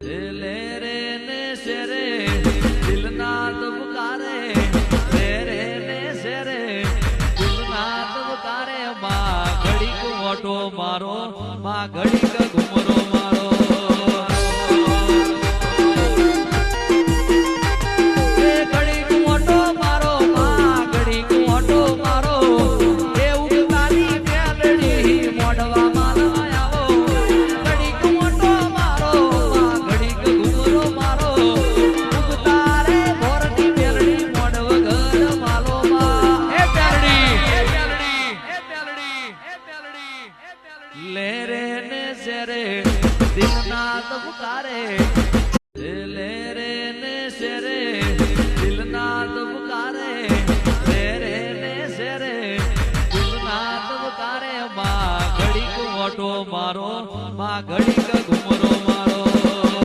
ले रे ने शेरे दिलनाथ पुकारे ले रे ने शेरे दिलनाथ पुकारे माँ घड़ी को ऑटो मारो माँ घड़ी का घुमरो मारो घड़ी को ऑटो मारो माँ घड़ी को ऑटो मारो ये उड़ताली प्यालड़ी मोड़वा मालवा आवो घड़ी को ऑटो मारो माँ घड़ी को घुमरो मारो उगतारे भोरती प्यालड़ी मोड़व घर मालो माँ ए प्यालड़ी ले रे ने शेरे दिलनाथ पुकारे ले रे ने शेरे दिलनाथ पुकारे ले रे ने शेरे दिलनाथ पुकारे माँ घड़ी को ऑटो मारो माँ घड़ी को